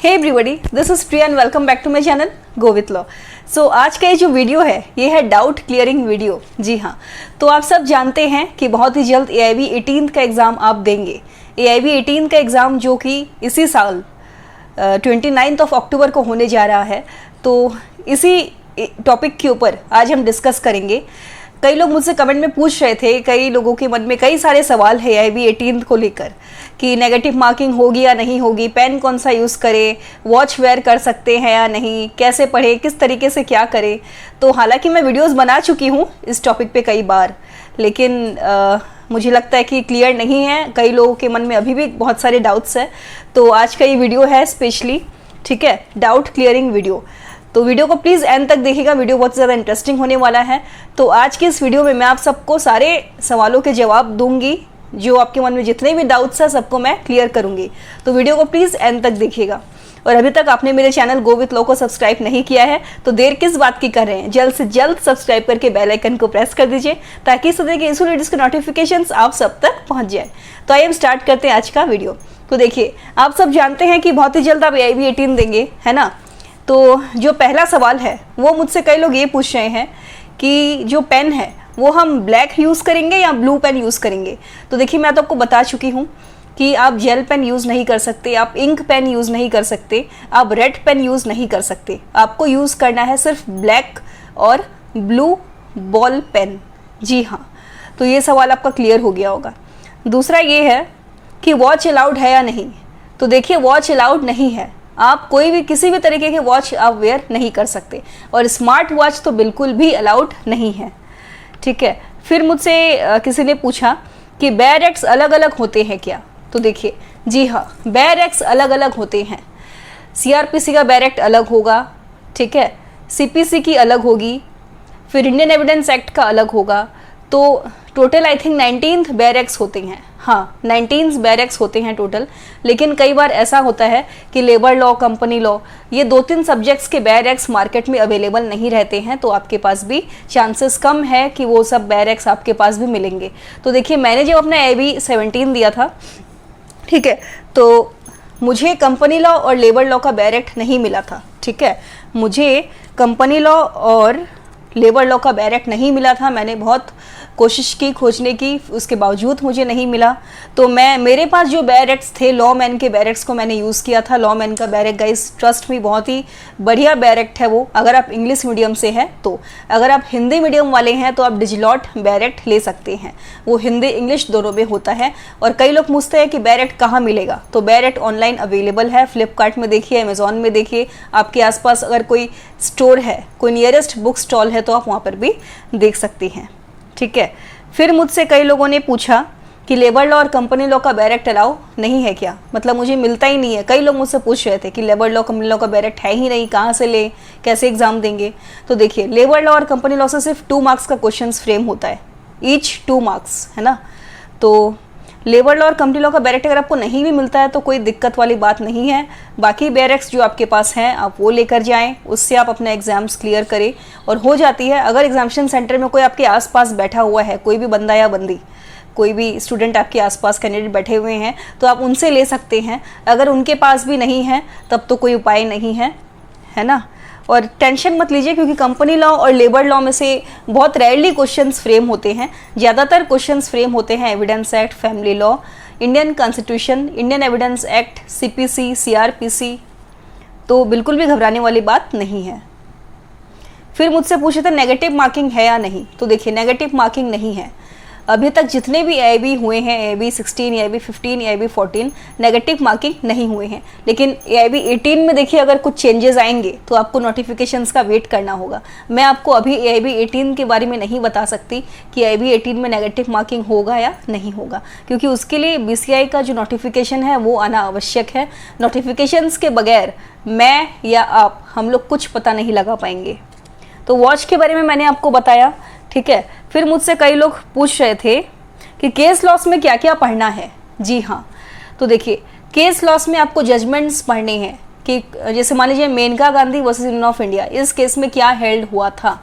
Hey everybody, this is Priya and welcome back to my channel go with law. So आज का ये जो video है ये है डाउट क्लियरिंग वीडियो। जी हाँ, तो आप सब जानते हैं कि बहुत ही जल्द AIB 18 का एग्ज़ाम आप देंगे। AIB 18 का एग्ज़ाम जो कि इसी साल 29 अक्टूबर को होने जा रहा है। तो इसी टॉपिक के ऊपर आज हम डिस्कस करेंगे। कई लोग मुझसे कमेंट में पूछ रहे थे, कई लोगों के मन में कई सारे सवाल है AIB 18 को लेकर कि नेगेटिव मार्किंग होगी या नहीं होगी, पेन कौन सा यूज़ करें, वॉच वेयर कर सकते हैं या नहीं, कैसे पढ़ें, किस तरीके से क्या करें। तो हालांकि मैं वीडियोस बना चुकी हूँ इस टॉपिक पे कई बार, लेकिन मुझे लगता है कि क्लियर नहीं है। कई लोगों के मन में अभी भी बहुत सारे डाउट्स हैं। तो आज का ये वीडियो है स्पेशली, ठीक है, डाउट क्लियरिंग वीडियो। तो वीडियो को प्लीज़ एंड तक देखिएगा, वीडियो बहुत ज़्यादा इंटरेस्टिंग होने वाला है। तो आज की इस वीडियो में मैं आप सबको सारे सवालों के जवाब दूंगी, जो आपके मन में जितने भी डाउट्स हैं सबको मैं क्लियर करूंगी। तो वीडियो को प्लीज़ एंड तक देखिएगा। और अभी तक आपने मेरे चैनल गो विथ लॉ को सब्सक्राइब नहीं किया है तो देर किस बात की कर रहे हैं, जल्द से जल्द सब्सक्राइब करके बेल आइकन को प्रेस कर दीजिए ताकि इस तरह के इस वीडियोस के नोटिफिकेशंस आप सब तक पहुंच जाए। तो आइए हम स्टार्ट करते हैं आज का वीडियो। तो देखिए, आप सब जानते हैं कि बहुत ही जल्द आप AIB 18 देंगे, है ना। तो जो पहला सवाल है वो मुझसे कई लोग ये पूछ रहे हैं कि जो पेन है वो हम ब्लैक यूज़ करेंगे या ब्लू पेन यूज़ करेंगे। तो देखिए, मैं तो आपको बता चुकी हूँ कि आप जेल पेन यूज़ नहीं कर सकते, आप इंक पेन यूज़ नहीं कर सकते, आप रेड पेन यूज़ नहीं कर सकते। आपको यूज़ करना है सिर्फ ब्लैक और ब्लू बॉल पेन। जी हाँ, तो ये सवाल आपका क्लियर हो गया होगा। दूसरा ये है कि वॉच अलाउड है या नहीं। तो देखिए, वॉच अलाउड नहीं है। आप कोई भी किसी भी तरीके के वॉच आप वेयर नहीं कर सकते और स्मार्ट वॉच तो बिल्कुल भी अलाउड नहीं है, ठीक है। फिर मुझसे किसी ने पूछा कि बैरेक्स अलग अलग होते हैं क्या। तो देखिए, जी हाँ, बैरेक्स अलग अलग होते हैं। CRPC का बैरेक्ट अलग होगा, ठीक है, CPC की अलग होगी, फिर इंडियन एविडेंस एक्ट का अलग होगा। तो टोटल आई थिंक 19 बैरेक्स होते हैं। हाँ, 19 बैरेक्स होते हैं टोटल। लेकिन कई बार ऐसा होता है कि लेबर लॉ, कंपनी लॉ, ये 2-3 सब्जेक्ट्स के बैरेक्स मार्केट में अवेलेबल नहीं रहते हैं, तो आपके पास भी चांसेस कम है कि वो सब बैरेक्स आपके पास भी मिलेंगे। तो देखिए, मैंने जब अपना AIB 17 दिया था, ठीक है, तो मुझे कंपनी लॉ और लेबर लॉ का बैरेक्ट नहीं मिला था, ठीक है। मुझे कंपनी लॉ और लेबर लॉ का बैरेक्ट नहीं मिला था। मैंने बहुत कोशिश की खोजने की, उसके बावजूद मुझे नहीं मिला। तो मेरे पास जो बैरेक्ट्स थे, लॉ मैन के बैरेक्ट्स को मैंने यूज़ किया था। लॉ मैन का बैरेक्ट, गाइस ट्रस्ट में, बहुत ही बढ़िया बैरेक्ट है वो, अगर आप इंग्लिश मीडियम से हैं तो। अगर आप हिंदी मीडियम वाले हैं तो आप डिजिलॉट बैरेक्ट ले सकते हैं, वो हिंदी इंग्लिश दोनों में होता है। और कई लोग पूछते हैं कि बैरेक्ट कहाँ मिलेगा। तो बैरेक्ट ऑनलाइन अवेलेबल है, फ्लिपकार्ट में देखिए, अमेजॉन में देखिए, आपके आसपास अगर कोई स्टोर है, कोई नियरेस्ट बुक स्टॉल है तो आप वहाँ पर भी देख सकती हैं, ठीक है। फिर मुझसे कई लोगों ने पूछा कि लेबर लॉ और कंपनी लॉ का बैरेक्ट अलाउ नहीं है क्या, मतलब मुझे मिलता ही नहीं है। कई लोग मुझसे पूछ रहे थे कि लेबर लॉ, कंपनी लॉ का बैरेक्ट है ही नहीं, कहाँ से ले, कैसे एग्जाम देंगे। तो देखिए, लेबर लॉ और कंपनी लॉ से सिर्फ 2 मार्क्स का क्वेश्चन फ्रेम होता है, ईच 2 मार्क्स, है ना। तो लेबर लॉ और कंपनी लॉ का बैरेक्ट अगर आपको नहीं भी मिलता है तो कोई दिक्कत वाली बात नहीं है। बाकी बैरेक्ट्स जो आपके पास हैं आप वो लेकर जाएं, उससे आप अपने एग्जाम्स क्लियर करें और हो जाती है। अगर एग्जामिनेशन सेंटर में कोई आपके आसपास बैठा हुआ है, कोई भी बंदा या बंदी, कोई भी स्टूडेंट आपके आसपास कैंडिडेट बैठे हुए हैं, तो आप उनसे ले सकते हैं। अगर उनके पास भी नहीं है तब तो कोई उपाय नहीं है, है ना। और टेंशन मत लीजिए, क्योंकि कंपनी लॉ और लेबर लॉ में से बहुत रेयरली क्वेश्चंस फ्रेम होते हैं। ज़्यादातर क्वेश्चंस फ्रेम होते हैं evidence act, family law, Indian constitution, Indian evidence act, CPC, CRPC। तो बिल्कुल भी घबराने वाली बात नहीं है। फिर मुझसे पूछे थे नेगेटिव मार्किंग है या नहीं। तो देखिए, नेगेटिव मार्किंग नहीं है। अभी तक जितने भी AIB हुए हैं, AIB 16, AIB 15, AIB 14, negative marking नहीं हुए हैं। लेकिन AIB 18 में देखिए, अगर कुछ चेंजेस आएंगे तो आपको नोटिफिकेशंस का वेट करना होगा। मैं आपको अभी AIB 18 के बारे में नहीं बता सकती कि AIB 18 में नेगेटिव मार्किंग होगा या नहीं होगा, क्योंकि उसके लिए BCI का जो नोटिफिकेशन है वो आना आवश्यक है। नोटिफिकेशंस के बगैर मैं या आप, हम लोग कुछ पता नहीं लगा पाएंगे। तो वॉच के बारे में मैंने आपको बताया, ठीक है। फिर मुझसे कई लोग पूछ रहे थे कि केस लॉस में क्या क्या पढ़ना है। जी हाँ, तो देखिए, केस लॉस में आपको जजमेंट्स पढ़ने हैं कि जैसे मान लीजिए Maneka Gandhi versus union of India, इस केस में क्या हेल्ड हुआ था।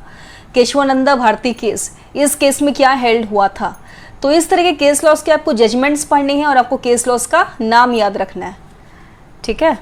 केशवानंदा भारती केस, इस केस में क्या हेल्ड हुआ था। तो इस तरह के केस लॉस के आपको जजमेंट्स पढ़ने हैं और आपको केस लॉस का नाम याद रखना है, ठीक है।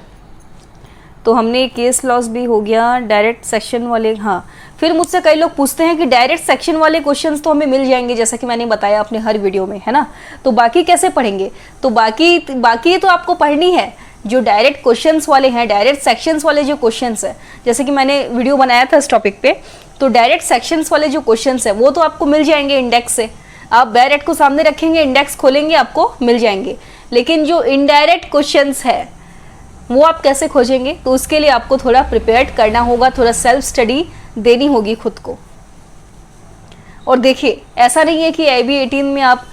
तो हमने केस लॉस भी हो गया, डायरेक्ट सेक्शन वाले। हाँ, फिर मुझसे कई लोग पूछते हैं कि डायरेक्ट सेक्शन वाले क्वेश्चंस तो हमें मिल जाएंगे, जैसा कि मैंने बताया अपने हर वीडियो में, है ना। तो बाकी कैसे पढ़ेंगे? तो बाकी तो आपको पढ़नी है जो डायरेक्ट क्वेश्चंस वाले हैं, डायरेक्ट सेक्शंस वाले जो क्वेश्चंस हैं, जैसे कि मैंने वीडियो बनाया था इस टॉपिक पे। तो डायरेक्ट सेक्शंस वाले जो क्वेश्चंस हैं वो तो आपको मिल जाएंगे इंडेक्स से। आप डायरेक्ट को सामने रखेंगे, इंडेक्स खोलेंगे, आपको मिल जाएंगे। लेकिन जो इनडायरेक्ट क्वेश्चंस है वो आप कैसे खोजेंगे? तो उसके लिए आपको थोड़ा प्रिपेयर्ड करना होगा, थोड़ा सेल्फ स्टडी देनी होगी खुद को। और देखिए, ऐसा नहीं है कि IB 18 में आप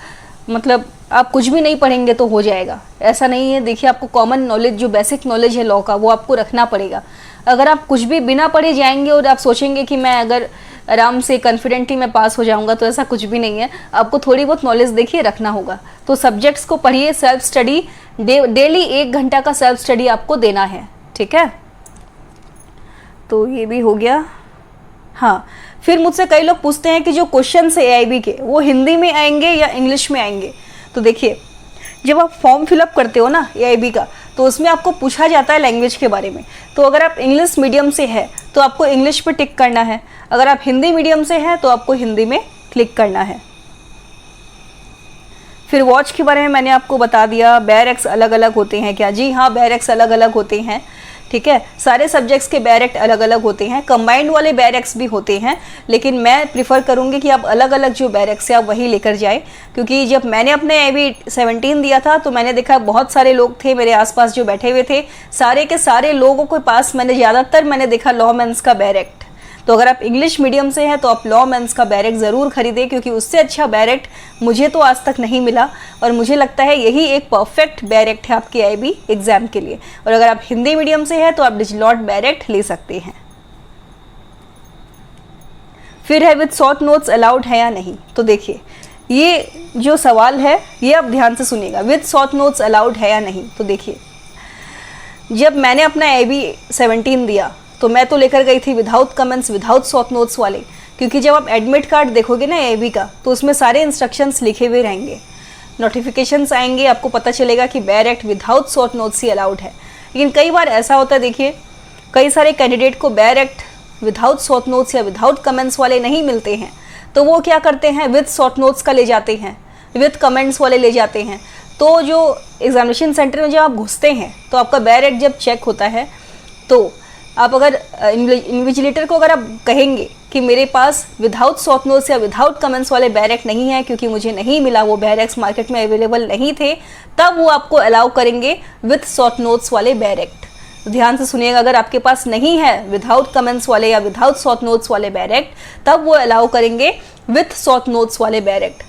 आप कुछ भी नहीं पढ़ेंगे तो हो जाएगा, ऐसा नहीं है। देखिए, आपको कॉमन नॉलेज, जो बेसिक नॉलेज है लॉ का, वो आपको रखना पड़ेगा। अगर आप कुछ भी बिना पढ़े जाएंगे और आप सोचेंगे कि मैं अगर आराम से कॉन्फिडेंटली मैं पास हो जाऊंगा, तो ऐसा कुछ भी नहीं है। आपको थोड़ी बहुत नॉलेज देखिए रखना होगा। तो सब्जेक्ट्स को पढ़िए, सेल्फ स्टडी डेली 1 घंटा का सेल्फ स्टडी आपको देना है, ठीक है। तो ये भी हो गया। हाँ, फिर मुझसे कई लोग पूछते हैं कि जो क्वेश्चन है AIB के, वो हिंदी में आएंगे या इंग्लिश में आएंगे। तो देखिए, जब आप फॉर्म फिलअप करते हो ना AIB का, तो उसमें आपको पूछा जाता है लैंग्वेज के बारे में। तो अगर आप इंग्लिश मीडियम से है तो आपको इंग्लिश पे टिक करना है, अगर आप हिंदी मीडियम से हैं तो आपको हिंदी में क्लिक करना है। फिर वॉच के बारे में मैंने आपको बता दिया। बैरेक्स अलग अलग होते हैं क्या? जी हाँ, बैरेक्स अलग अलग होते हैं, ठीक है। सारे सब्जेक्ट्स के बैरेक्ट अलग अलग होते हैं, कंबाइंड वाले बैरेक्स भी होते हैं, लेकिन मैं प्रिफर करूंगी कि आप अलग अलग जो बैरेक्स है आप वही लेकर जाएं। क्योंकि जब मैंने अपने IB 17 दिया था तो मैंने देखा बहुत सारे लोग थे मेरे आसपास जो बैठे हुए थे, सारे के सारे लोगों के पास मैंने देखा लॉ मेंस का बैरेक्ट। तो अगर आप इंग्लिश मीडियम से हैं तो आप लॉ मेंस का बैरेक्ट ज़रूर खरीदें, क्योंकि उससे अच्छा बैरेक्ट मुझे तो आज तक नहीं मिला, और मुझे लगता है यही एक परफेक्ट बैरेक्ट है आपके IB एग्जाम के लिए। और अगर आप हिंदी मीडियम से हैं तो आप डिजिलॉट बैरेक्ट ले सकते हैं। फिर है विद शॉर्ट नोट्स अलाउड है या नहीं। तो देखिए, ये जो सवाल है ये आप ध्यान से सुनिएगा, विद शॉर्ट नोट्स अलाउड है या नहीं। तो देखिए, जब मैंने अपना IB 17 दिया तो मैं तो लेकर गई थी without comments, without short notes वाले, क्योंकि जब आप एडमिट कार्ड देखोगे ना IB का, तो उसमें सारे इंस्ट्रक्शंस लिखे हुए रहेंगे, नोटिफिकेशंस आएंगे, आपको पता चलेगा कि बैरेक्ट विदाउट शॉर्ट नोट्स ही अलाउड है। लेकिन कई बार ऐसा होता है, देखिए कई सारे कैंडिडेट को बैरेक्ट विदाउट शॉर्ट नोट्स या विदाउट कमेंट्स वाले नहीं मिलते हैं, तो वो क्या करते हैं, विद शॉर्ट नोट्स का ले जाते हैं, विद कमेंट्स वाले ले जाते हैं। तो जो एग्जामिनेशन सेंटर में जब आप घुसते हैं तो आपका बैरेक्ट जब चेक होता है, तो आप अगर इन्विजिलेटर को अगर आप कहेंगे कि मेरे पास विदाउट शॉर्ट नोट्स या विदाउट कमेंट्स वाले बैरेक्ट नहीं है, क्योंकि मुझे नहीं मिला, वो बैरेक्स मार्केट में अवेलेबल नहीं थे, तब वो आपको अलाउ करेंगे विथ शॉर्ट नोट्स वाले बैरेक्ट। ध्यान से सुनिएगा, अगर आपके पास नहीं है विदाउट कमेंट्स वाले या विदाउट शॉर्ट नोट्स वाले बैरेक्ट, तब वो अलाउ करेंगे विथ शॉर्ट नोट्स वाले बैरेक्ट,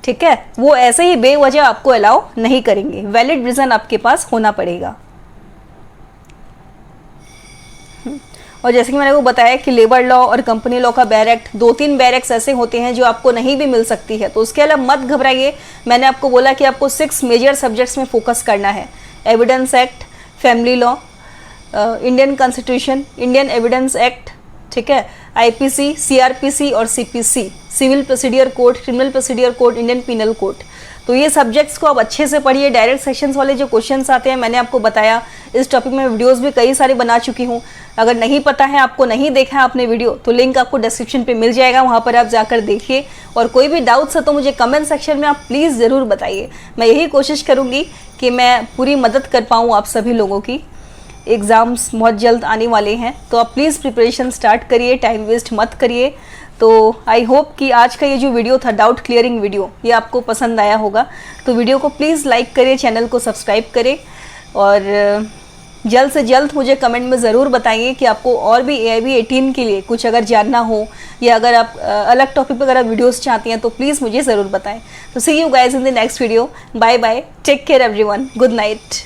ठीक है। वो ऐसे ही बेवजह आपको अलाउ नहीं करेंगे, वैलिड रीज़न आपके पास होना पड़ेगा। और जैसे कि मैंने वो बताया कि लेबर लॉ और कंपनी लॉ का बैरेक्ट, 2-3 बैरेक्स ऐसे होते हैं जो आपको नहीं भी मिल सकती है, तो उसके अलावा मत घबराइए। मैंने आपको बोला कि आपको 6 मेजर सब्जेक्ट्स में फोकस करना है, evidence act, family law, Indian constitution, Indian evidence act, ठीक है, IPC, CRPC और CPC, civil procedure code, criminal procedure code, Indian penal code. तो ये सब्जेक्ट्स को आप अच्छे से पढ़िए। डायरेक्ट सेक्शंस वाले जो क्वेश्चंस आते हैं, मैंने आपको बताया, इस टॉपिक में वीडियोस भी कई सारे बना चुकी हूँ। अगर नहीं पता है, आपको नहीं देखा है आपने वीडियो, तो लिंक आपको डिस्क्रिप्शन पे मिल जाएगा, वहाँ पर आप जाकर देखिए। और कोई भी डाउट्स है तो मुझे कमेंट सेक्शन में आप प्लीज़ ज़रूर बताइए। मैं यही कोशिश करूँगी कि मैं पूरी मदद कर पाऊँ आप सभी लोगों की। एग्ज़ाम्स बहुत जल्द आने वाले हैं, तो आप प्लीज़ प्रिपरेशन स्टार्ट करिए, टाइम वेस्ट मत करिए। तो आई होप कि आज का ये जो वीडियो था, डाउट क्लियरिंग वीडियो, ये आपको पसंद आया होगा। तो वीडियो को प्लीज़ लाइक करें, चैनल को सब्सक्राइब करें, और जल्द से जल्द मुझे कमेंट में ज़रूर बताइए कि आपको और भी AIB 18 के लिए कुछ अगर जानना हो, या अगर आप अलग टॉपिक पर अगर आप वीडियोस चाहती हैं तो प्लीज़ मुझे ज़रूर बताएं। तो see you guys in the next video. Bye bye, take care everyone, good night.